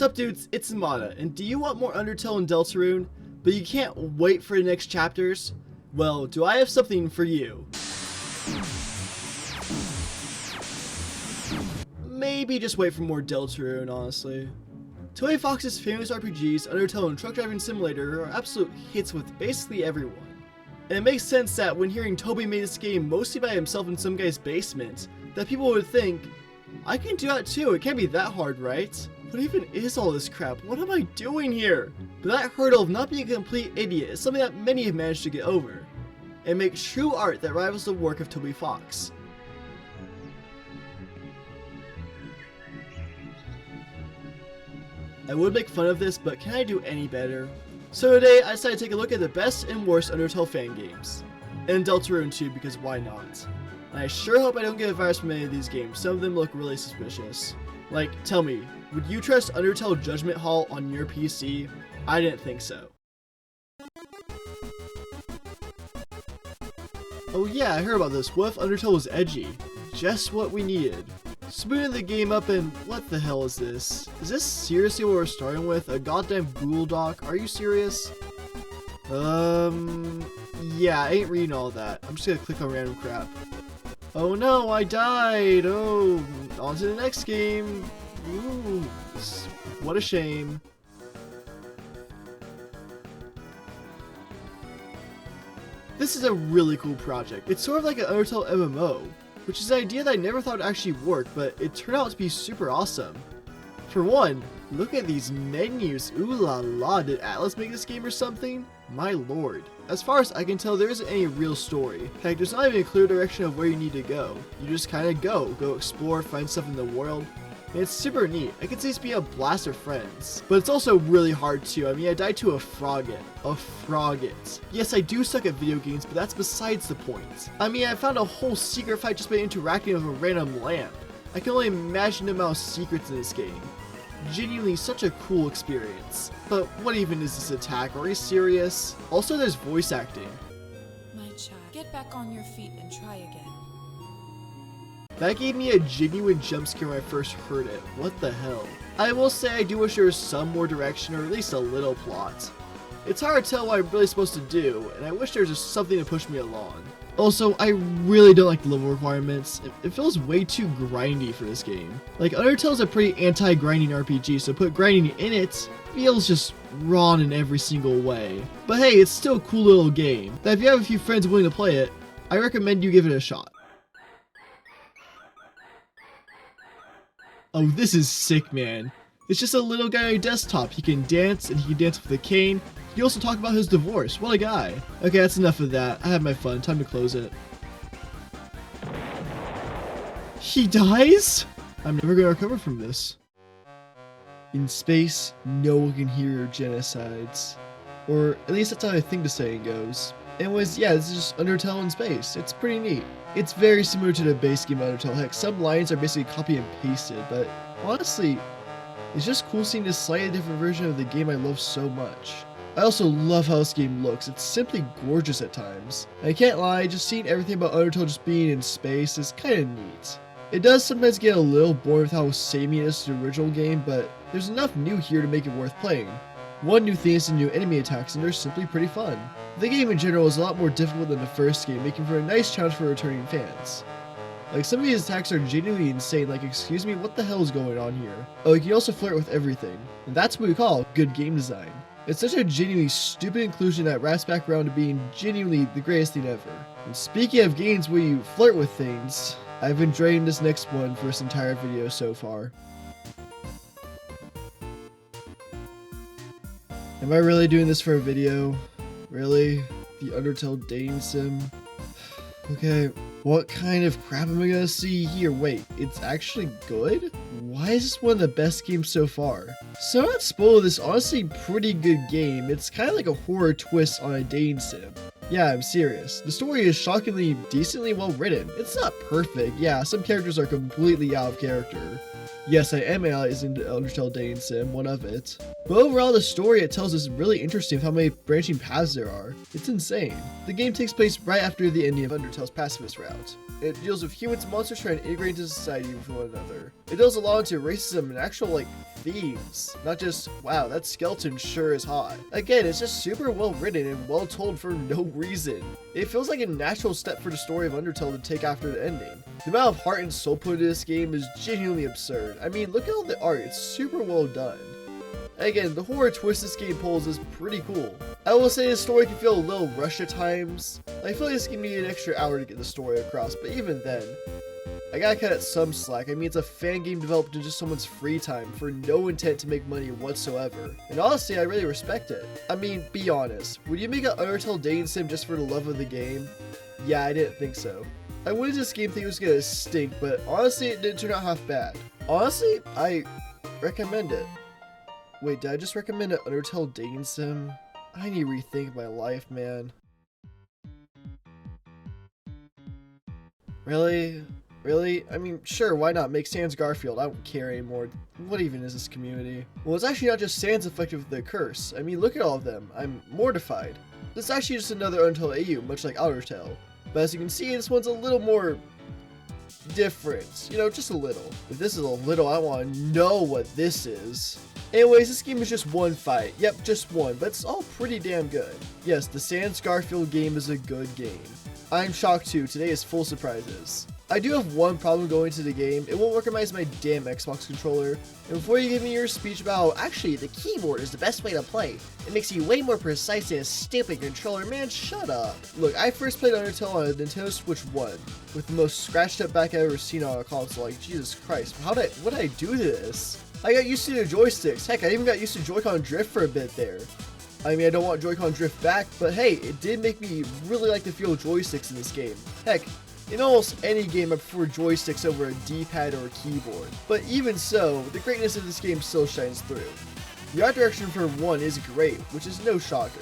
Sup dudes, it's Imada, and do you want more Undertale and Deltarune, but you can't wait for the next chapters? Well, do I have something for you? Maybe just wait for more Deltarune, honestly. Toby Fox's famous RPGs, Undertale and Truck Driving Simulator, are absolute hits with basically everyone. And it makes sense that when hearing Toby made this game mostly by himself in some guy's basement, that people would think, I can do that too, it can't be that hard, right? What even is all this crap? What am I doing here? But that hurdle of not being a complete idiot is something that many have managed to get over, and make true art that rivals the work of Toby Fox. I would make fun of this, but can I do any better? So today, I decided to take a look at the best and worst Undertale fan games. And Deltarune too, because why not? And I sure hope I don't get a virus from any of these games. Some of them look really suspicious. Like, tell me, would you trust Undertale Judgment Hall on your PC? I didn't think so. Oh yeah, I heard about this. What if Undertale was edgy? Just what we needed. Spooning the game up and what the hell is this? Is this seriously what we're starting with? A goddamn Google Doc? Are you serious? Yeah, I ain't reading all that. I'm just gonna click on random crap. Oh no, I died! Oh, on to the next game! Ooh, what a shame. This is a really cool project. It's sort of like an Undertale MMO, which is an idea that I never thought would actually work, but it turned out to be super awesome. For one, look at these menus. Ooh la la, did Atlas make this game or something? My lord. As far as I can tell, there isn't any real story. Heck, there's not even a clear direction of where you need to go. You just kinda go explore, find stuff in the world. And it's super neat. I can see this being a blast of friends. But it's also really hard too. I mean, I died to a frogget. A frogget. Yes, I do suck at video games, but that's besides the point. I mean, I found a whole secret fight just by interacting with a random lamp. I can only imagine the amount of secrets in this game. Genuinely such a cool experience. But what even is this attack? Are you serious? Also, there's voice acting. My child, get back on your feet and try again. That gave me a genuine jump scare when I first heard it. What the hell? I will say I do wish there was some more direction or at least a little plot. It's hard to tell what I'm really supposed to do, and I wish there was just something to push me along. Also, I really don't like the level requirements. It feels way too grindy for this game. Like, Undertale's a pretty anti-grinding RPG, so put grinding in it feels just wrong in every single way. But hey, it's still a cool little game that if you have a few friends willing to play it, I recommend you give it a shot. Oh, this is sick, man. It's just a little guy on your desktop. He can dance, and he can dance with a cane. He can also talk about his divorce. What a guy. Okay, that's enough of that. I had my fun. Time to close it. He dies? I'm never gonna recover from this. In space, no one can hear your genocides. Or at least that's how I think the saying goes. Anyways, yeah, this is just Undertale in space. It's pretty neat. It's very similar to the base game Undertale. Heck, some lines are basically copy and pasted, but honestly, it's just cool seeing this slightly different version of the game I love so much. I also love how this game looks. It's simply gorgeous at times. I can't lie, just seeing everything about Undertale just being in space is kinda neat. It does sometimes get a little boring with how samey it is to the original game, but there's enough new here to make it worth playing. One new thing is the new enemy attacks, and they're simply pretty fun. The game in general is a lot more difficult than the first game, making for a nice challenge for returning fans. Like, some of these attacks are genuinely insane, like, excuse me, what the hell is going on here? Oh, you can also flirt with everything, and that's what we call good game design. It's such a genuinely stupid inclusion that wraps back around to being genuinely the greatest thing ever. And speaking of games where you flirt with things, I've been enjoying this next one for this entire video so far. Am I really doing this for a video? Really? The Undertale dating sim? Okay, what kind of crap am I gonna see here? Wait, it's actually good? Why is this one of the best games so far? So not spoil this honestly pretty good game. It's kind of like a horror twist on a dating sim. Yeah, I'm serious. The story is shockingly decently well written. It's not perfect. Yeah, some characters are completely out of character. Yes, I am analyzing the Undertale dating sim, one of it. But overall, the story it tells is really interesting with how many branching paths there are. It's insane. The game takes place right after the ending of Undertale's pacifist route. It deals with humans and monsters trying to integrate into society with one another. It delves a lot into racism and actual, themes. Not just, wow, that skeleton sure is hot. Again, it's just super well written and well told for no reason. It feels like a natural step for the story of Undertale to take after the ending. The amount of heart and soul put into this game is genuinely absurd. I mean, look at all the art, it's super well done. Again, the horror twist this game pulls is pretty cool. I will say the story can feel a little rushed at times. I feel like this game needed an extra hour to get the story across, but even then, I gotta cut it some slack. I mean, it's a fan game developed in just someone's free time for no intent to make money whatsoever. And honestly, I really respect it. I mean, be honest, would you make an Undertale dating sim just for the love of the game? Yeah, I didn't think so. I wanted this game think it was gonna stink, but honestly, it didn't turn out half bad. Honestly, I recommend it. Wait, did I just recommend an Undertale dating sim? I need to rethink my life, man. Really? Really? I mean, sure, why not? Make Sans Garfield. I don't care anymore. What even is this community? Well, it's actually not just Sans affected with the curse. I mean, look at all of them. I'm mortified. This is actually just another Undertale AU, much like Undertale. But as you can see, this one's a little more different. You know, just a little. If this is a little, I want to know what this is. Anyways, this game is just one fight. Yep, just one, but it's all pretty damn good. Yes, the Sans Garfield game is a good game. I'm shocked too. Today is full surprises. I do have one problem going into the game. It won't recognize my damn Xbox controller. And before you give me your speech about, actually, the keyboard is the best way to play. It makes you way more precise than a stupid controller. Man, shut up. Look, I first played Undertale on a Nintendo Switch 1, with the most scratched up back I've ever seen on a console. Like, Jesus Christ, what did I do to this? I got used to the joysticks. Heck, I even got used to Joy-Con drift for a bit there. I mean, I don't want Joy-Con drift back, but hey, it did make me really like the feel of joysticks in this game. Heck, in almost any game I prefer joysticks over a D-pad or a keyboard. But even so, the greatness of this game still shines through. The art direction for one is great, which is no shocker.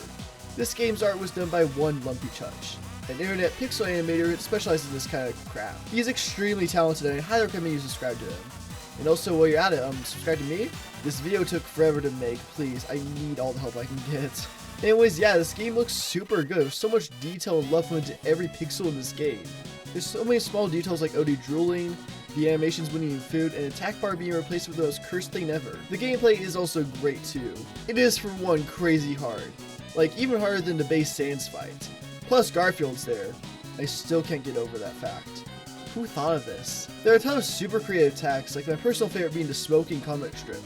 This game's art was done by one Lumpy Chunch, an internet pixel animator that specializes in this kind of crap. He's extremely talented and I highly recommend you subscribe to him. And also, while you're at it, subscribe to me. This video took forever to make. Please, I need all the help I can get. Anyways, yeah, this game looks super good. There's so much detail and love put into every pixel in this game. There's so many small details like Odie drooling, the animations when eating food, and attack bar being replaced with the most cursed thing ever. The gameplay is also great too. It is, for one, crazy hard. Like, even harder than the base Sans fight. Plus, Garfield's there. I still can't get over that fact. Who thought of this? There are a ton of super creative attacks, like my personal favorite being the smoking comic strip.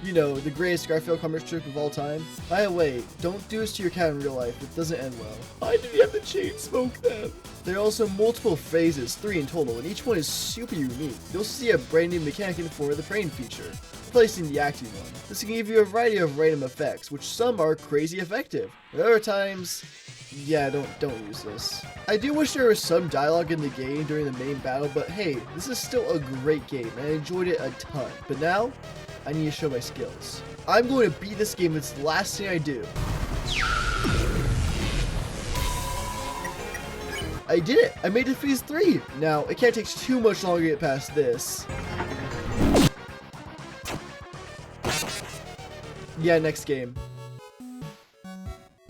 You know, the greatest Garfield comic strip of all time. By the way, don't do this to your cat in real life, it doesn't end well. Why did you have to chain smoke them? There are also multiple phases, 3 in total, and each one is super unique. You'll see a brand new mechanic in the form of the praying feature, replacing the acting one. This can give you a variety of random effects, which some are crazy effective. But other times, yeah, don't use this. I do wish there was some dialogue in the game during the main battle, but hey, this is still a great game, and I enjoyed it a ton. But now, I need to show my skills. I'm going to beat this game, it's the last thing I do. I did it! I made it to phase 3! Now, it can't take too much longer to get past this. Yeah, next game.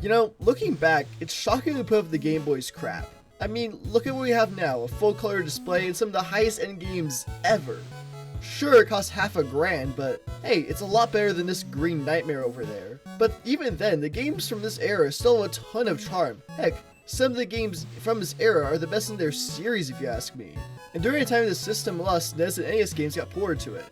You know, looking back, it's shocking to put up the Game Boy's crap. I mean, look at what we have now, a full color display and some of the highest end games ever. Sure, it costs half a grand, but hey, it's a lot better than this green nightmare over there. But even then, the games from this era still have a ton of charm. Heck, some of the games from this era are the best in their series if you ask me. And during the time of the system, a lot of SNES and NES games got ported to it.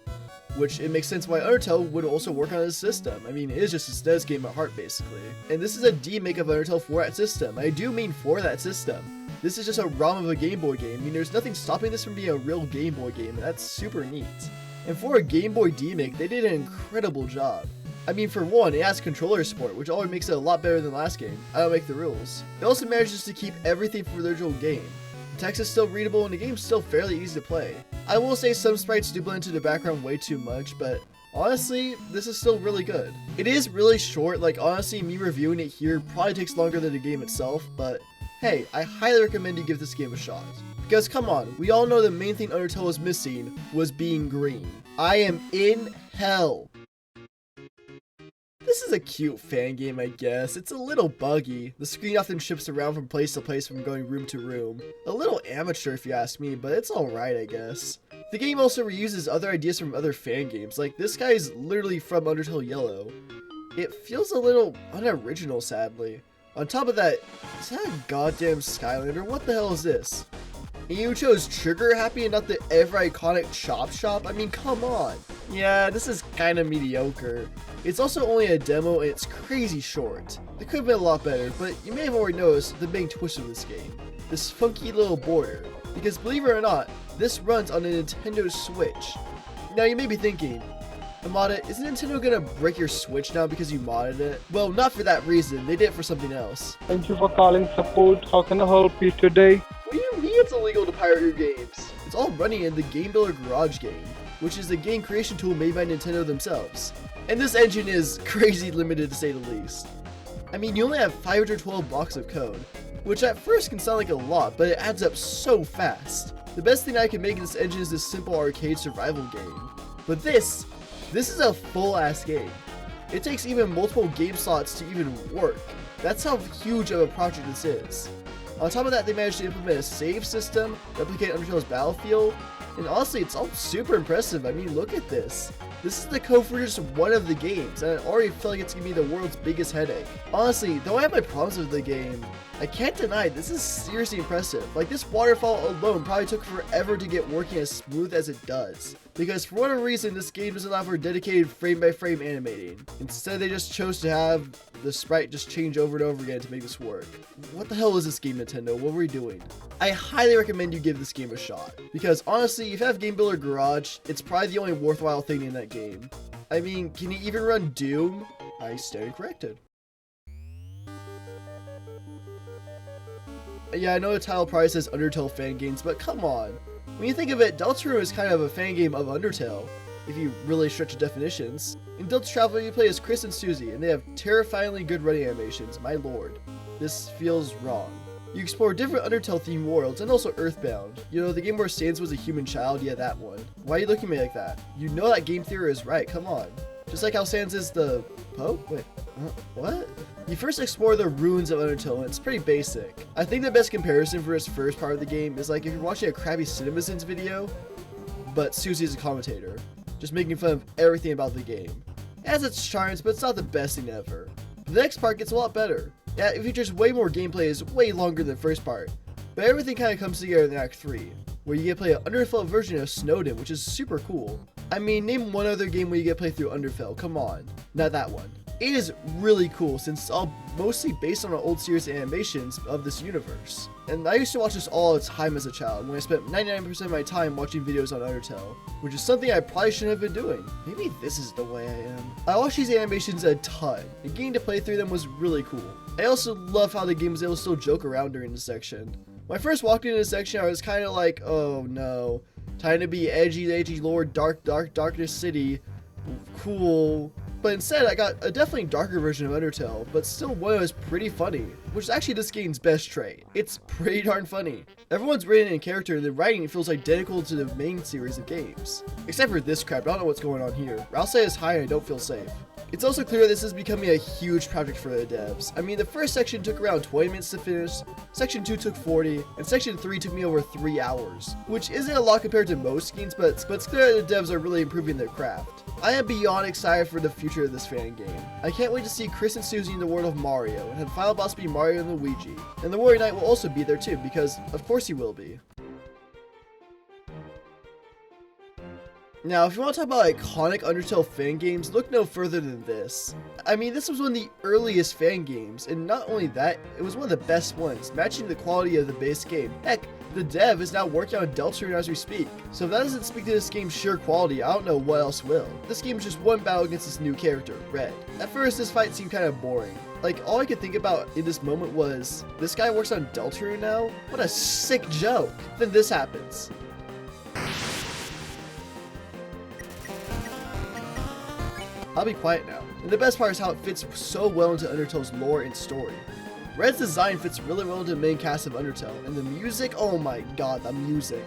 Which it makes sense why Undertale would also work on this system. I mean, it is just a SNES game at heart, basically. And this is a demake of Undertale for that system. I do mean for that system. This is just a ROM of a Game Boy game. I mean, there's nothing stopping this from being a real Game Boy game, and that's super neat. And for a Game Boy demake, they did an incredible job. I mean, for one, it has controller support, which always makes it a lot better than the last game. I don't make the rules. It also manages to keep everything from the original game. The text is still readable and the game's still fairly easy to play. I will say some sprites do blend into the background way too much, but honestly, this is still really good. It is really short, like honestly, me reviewing it here probably takes longer than the game itself, but hey, I highly recommend you give this game a shot. Because come on, we all know the main thing Undertale was missing was being green. I am in hell. This is a cute fan game, I guess. It's a little buggy. The screen often shifts around from place to place from going room to room. A little amateur if you ask me, but it's alright, I guess. The game also reuses other ideas from other fan games, like this guy is literally from Undertale Yellow. It feels a little unoriginal, sadly. On top of that, is that a goddamn Skylander? What the hell is this? And you chose Trigger Happy and not the ever iconic Chop Shop? I mean, come on. Yeah, this is kinda mediocre. It's also only a demo and it's crazy short. It could have been a lot better, but you may have already noticed the main twist of this game. This funky little border. Because believe it or not, this runs on a Nintendo Switch. Now you may be thinking, Imada, isn't Nintendo gonna break your Switch now because you modded it? Well, not for that reason, they did it for something else. Thank you for calling support. How can I help you today? What do you mean it's illegal to pirate your games? It's all running in the Game Builder Garage game, which is a game creation tool made by Nintendo themselves. And this engine is crazy limited to say the least. I mean, you only have 512 blocks of code, which at first can sound like a lot, but it adds up so fast. The best thing I can make in this engine is this simple arcade survival game. But this is a full-ass game. It takes even multiple game slots to even work. That's how huge of a project this is. On top of that, they managed to implement a save system, replicate Undertale's battlefield, and honestly, it's all super impressive. I mean, look at this. This is the code for just one of the games, and I already feel like it's gonna be the world's biggest headache. Honestly, though I have my problems with the game, I can't deny this is seriously impressive. Like, this waterfall alone probably took forever to get working as smooth as it does. Because for whatever reason, this game doesn't allow for dedicated frame-by-frame animating. Instead, they just chose to have the sprite just change over and over again to make this work. What the hell is this game, Nintendo? What were you doing? I highly recommend you give this game a shot. Because honestly, if you have Game Builder Garage, it's probably the only worthwhile thing in that game. I mean, can you even run Doom? I stand corrected. Yeah, I know the title probably says Undertale fan games, but come on. When you think of it, Deltarune is kind of a fan game of Undertale, if you really stretch the definitions. In Delta Traveler, you play as Chris and Susie, and they have terrifyingly good running animations, my lord. This feels wrong. You explore different Undertale-themed worlds, and also Earthbound. You know, the game where Sans was a human child? Yeah, that one. Why are you looking at me like that? You know that game theory is right, come on. Just like how Sans is the Pope? Wait, what? You first explore the ruins of Undertale, and it's pretty basic. I think the best comparison for its first part of the game is like if you're watching a crappy CinemaSins video, but Susie is a commentator, just making fun of everything about the game. It has its charms, but it's not the best thing ever. The next part gets a lot better. Yeah, it features way more gameplay, is way longer than the first part, but everything kind of comes together in Act 3, where you get to play an Underfell version of Snowden, which is super cool. I mean, name one other game where you get to play through Underfell, come on. Not that one. It is really cool since it's all mostly based on an old series of animations of this universe. And I used to watch this all the time as a child when I spent 99% of my time watching videos on Undertale, which is something I probably shouldn't have been doing. Maybe this is the way I am. I watched these animations a ton, and getting to play through them was really cool. I also love how the game was able to still joke around during this section. When I first walked into this section, I was kind of like, oh no, time to be edgy lord, darkness city, cool. But instead, I got a definitely darker version of Undertale, but still one that was pretty funny, which is actually this game's best trait. It's pretty darn funny. Everyone's written in character, and the writing feels identical to the main series of games. Except for this crap, I don't know what's going on here. Ralsei is high and I don't feel safe. It's also clear this is becoming a huge project for the devs. I mean, the first section took around 20 minutes to finish, section 2 took 40, and section 3 took me over 3 hours. Which isn't a lot compared to most games, but it's clear that the devs are really improving their craft. I am beyond excited for the future of this fan game. I can't wait to see Chris and Susie in the world of Mario, and have the final boss be Mario and Luigi. And the Warrior Knight will also be there too, because of course he will be. Now, if you want to talk about iconic Undertale fan games, look no further than this. I mean, this was one of the earliest fan games, and not only that, it was one of the best ones, matching the quality of the base game. Heck, the dev is now working on Deltarune as we speak, so if that doesn't speak to this game's sheer quality, I don't know what else will. This game is just one battle against this new character, Red. At first, this fight seemed kind of boring. Like, all I could think about in this moment was, this guy works on Deltarune now? What a sick joke! Then this happens. I'll be quiet now. And the best part is how it fits so well into Undertale's lore and story. Red's design fits really well into the main cast of Undertale, and the music, oh my god, the music.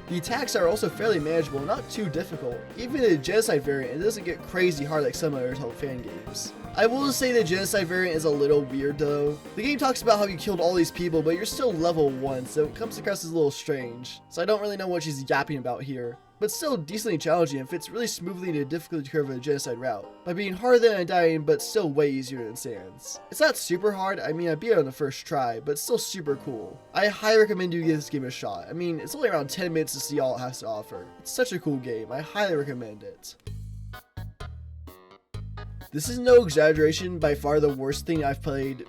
The attacks are also fairly manageable and not too difficult. Even in the Genocide variant, it doesn't get crazy hard like some Undertale fan games. I will say the Genocide variant is a little weird though. The game talks about how you killed all these people, but you're still level 1, so it comes across as a little strange. So I don't really know what she's yapping about here. But still decently challenging and fits really smoothly into the difficulty curve of the Genocide route, by being harder than Undying but still way easier than Sans. It's not super hard, I mean I beat it on the first try, but still super cool. I highly recommend you give this game a shot. I mean, it's only around 10 minutes to see all it has to offer. It's such a cool game, I highly recommend it. This is no exaggeration, by far the worst thing I've played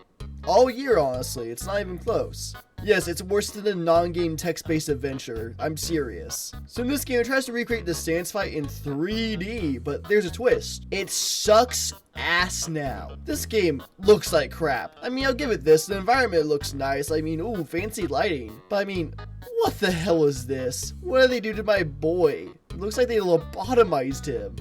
all year, honestly. It's not even close. Yes, it's worse than a non-game text-based adventure. I'm serious. So in this game, it tries to recreate the Sans fight in 3D, but there's a twist. It sucks ass now. This game looks like crap. I mean, I'll give it this. The environment looks nice. I mean, ooh, fancy lighting. But I mean, what the hell is this? What did they do to my boy? It looks like they lobotomized him.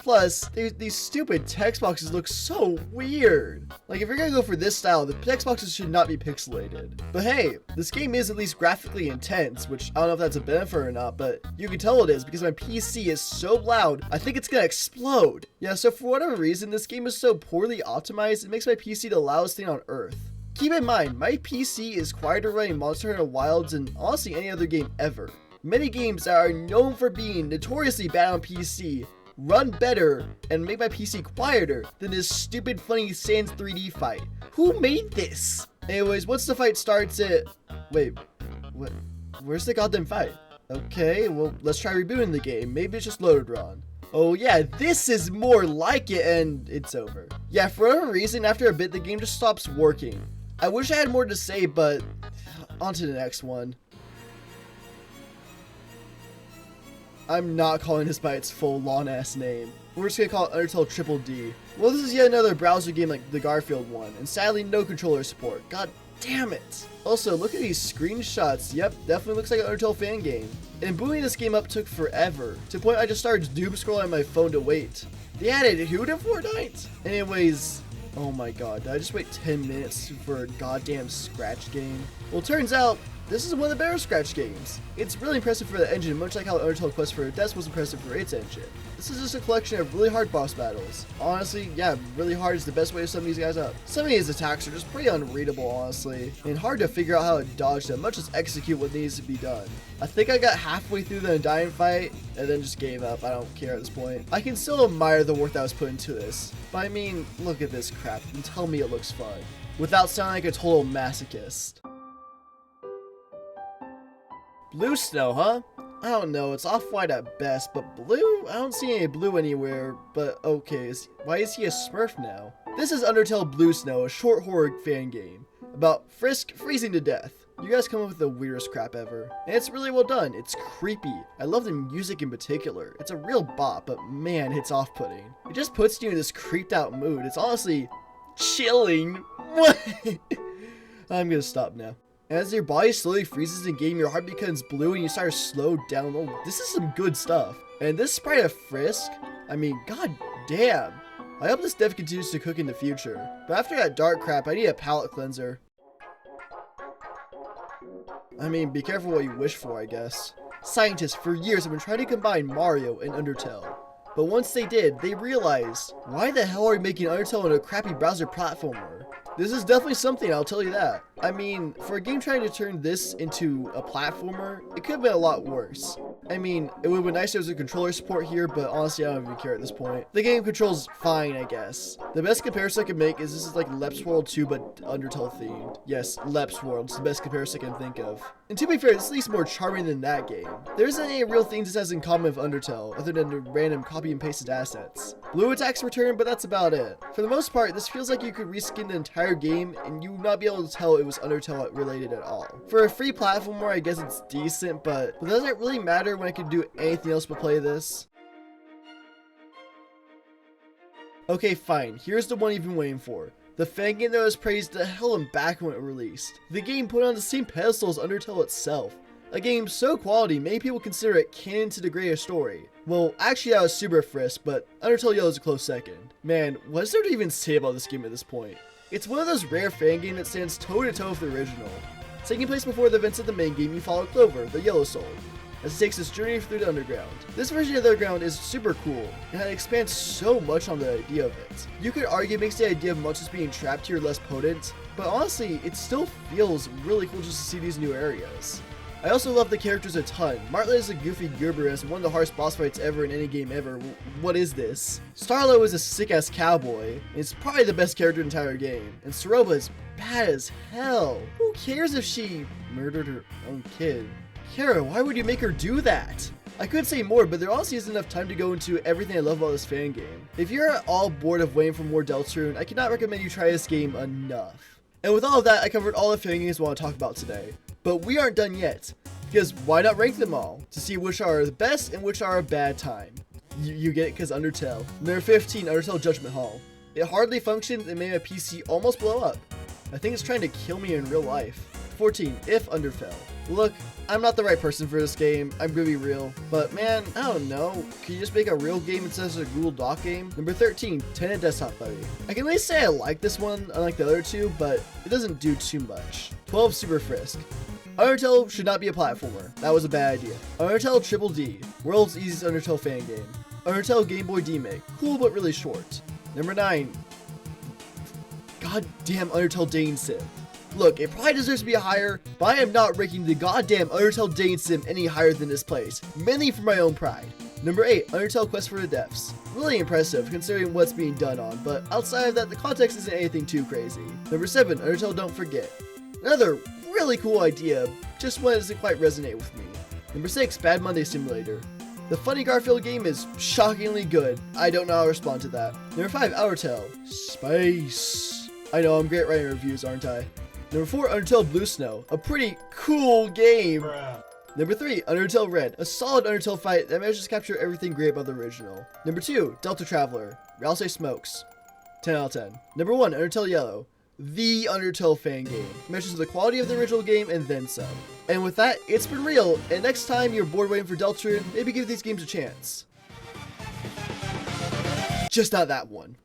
Plus, these stupid text boxes look so weird. Like, if you're gonna go for this style, the text boxes should not be pixelated. But hey, this game is at least graphically intense, which I don't know if that's a benefit or not, but you can tell it is because my PC is so loud, I think it's gonna explode. Yeah, so for whatever reason, this game is so poorly optimized, it makes my PC the loudest thing on earth. Keep in mind, my PC is quieter running Monster Hunter Wilds than honestly any other game ever. Many games that are known for being notoriously bad on PC run better and make my PC quieter than this stupid funny Sans 3D fight. Who made this? Anyways, once the fight starts wait, what? Where's the goddamn fight? Okay, well, let's try rebooting the game. Maybe it's just loaded wrong. Oh yeah, this is more like it, and it's over. Yeah, for whatever reason, after a bit, the game just stops working. I wish I had more to say, but on to the next one. I'm not calling this by its full long-ass name. We're just gonna call it Undertale Triple D. Well, this is yet another browser game like the Garfield one, and sadly no controller support. God damn it! Also, look at these screenshots. Yep, definitely looks like an Undertale fan game. And booting this game up took forever, to the point I just started doom scrolling on my phone to wait. They added who to Fortnite? Anyways, oh my god, did I just wait 10 minutes for a goddamn Scratch game? Well, turns out, this is one of the better Scratch games. It's really impressive for the engine, much like how Undertale Quest for Death was impressive for its engine. This is just a collection of really hard boss battles. Honestly, yeah, really hard is the best way to sum these guys up. Some of these attacks are just pretty unreadable, honestly, and hard to figure out how to dodge them, much as execute what needs to be done. I think I got halfway through the Undying fight, and then just gave up. I don't care at this point. I can still admire the work that was put into this, but I mean, look at this crap, and tell me it looks fun, without sounding like a total masochist. Blue snow, huh? I don't know, it's off-white at best, but blue? I don't see any blue anywhere, but okay, why is he a Smurf now? This is Undertale Blue Snow, a short horror fan game, about Frisk freezing to death. You guys come up with the weirdest crap ever, and it's really well done. It's creepy. I love the music in particular. It's a real bop, but man, it's off-putting. It just puts you in this creeped out mood. It's honestly chilling. What? I'm gonna stop now. As your body slowly freezes in game, your heart becomes blue and you start to slow down. Oh, this is some good stuff. And this sprite of Frisk, I mean, god damn. I hope this dev continues to cook in the future. But after that dark crap, I need a palate cleanser. I mean, be careful what you wish for, I guess. Scientists for years have been trying to combine Mario and Undertale. But once they did, they realized, why the hell are we making Undertale into a crappy browser platformer? This is definitely something, I'll tell you that. I mean, for a game trying to turn this into a platformer, it could have been a lot worse. I mean, it would have been nice if there was a controller support here, but honestly, I don't even care at this point. The game controls fine, I guess. The best comparison I can make is this is like Leps World 2, but Undertale themed. Yes, Leps World is the best comparison I can think of. And to be fair, it's at least more charming than that game. There isn't any real things this has in common with Undertale, other than the random copy and pasted assets. Blue attacks return, but that's about it. For the most part, this feels like you could reskin the entire game, and you would not be able to tell it was Undertale related at all. For a free platformer, I guess it's decent, but does it really matter when I can do anything else but play this? Okay, fine. Here's the one you've been waiting for. The fan game that was praised to hell and back when it released. The game put on the same pedestal as Undertale itself. A game so quality, many people consider it canon to the greater story. Well, actually that was Super Frisk, but Undertale Yellow is a close second. Man, what is there to even say about this game at this point? It's one of those rare fan games that stands toe-to-toe with the original. Taking place before the events of the main game, you follow Clover, the Yellow Soul. as it takes us journey through the underground. This version of the underground is super cool, and it expands so much on the idea of it. You could argue it makes the idea of monsters being trapped here less potent, but honestly, it still feels really cool just to see these new areas. I also love the characters a ton. Martlet is a goofy Gerber as one of the hardest boss fights ever in any game ever. What is this? Starlo is a sick-ass cowboy, and it's probably the best character in the entire game. And Soroba is bad as hell. Who cares if she murdered her own kid? Kara, why would you make her do that? I could say more, but there honestly isn't enough time to go into everything I love about this fan game. If you're at all bored of waiting for more Deltarune, I cannot recommend you try this game enough. And with all of that, I covered all the fan games I want to talk about today. But we aren't done yet, because why not rank them all to see which are the best and which are a bad time? You get it, because Undertale. Number 15, Undertale Judgment Hall. It hardly functioned and made my PC almost blow up. I think it's trying to kill me in real life. 14, If Underfell. Look, I'm not the right person for this game, I'm gonna be real, but man, I don't know, can you just make a real game instead of a Google Doc game? Number 13, Tenant Desktop Buddy. I can at least say I like this one, unlike the other two, but it doesn't do too much. 12, Super Frisk. Undertale should not be a platformer, that was a bad idea. Undertale Triple D, world's easiest Undertale fan game. Undertale Game Boy demake, cool but really short. Number 9, goddamn Undertale Dane Sim. Look, it probably deserves to be higher, but I am not ranking the goddamn Undertale Dane Sim any higher than this place, mainly for my own pride. Number 8, Undertale Quest for the Depths. Really impressive considering what's being done on, but outside of that, the context isn't anything too crazy. Number 7, Undertale Don't Forget. Another really cool idea, just one that doesn't quite resonate with me. Number 6, Bad Monday Simulator. The funny Garfield game is shockingly good. I don't know how to respond to that. Number 5, Undertale. Space. I know, I'm great writing reviews, aren't I? Number 4, Undertale Blue Snow, a pretty cool game. Number 3, Undertale Red, a solid Undertale fight that manages to capture everything great about the original. Number 2, Delta Traveler, Ralsei Smokes, 10 out of 10. Number 1, Undertale Yellow, the Undertale fan game. Mentions the quality of the original game and then some. And with that, it's been real, and next time you're bored waiting for Deltarune, maybe give these games a chance. Just not that one.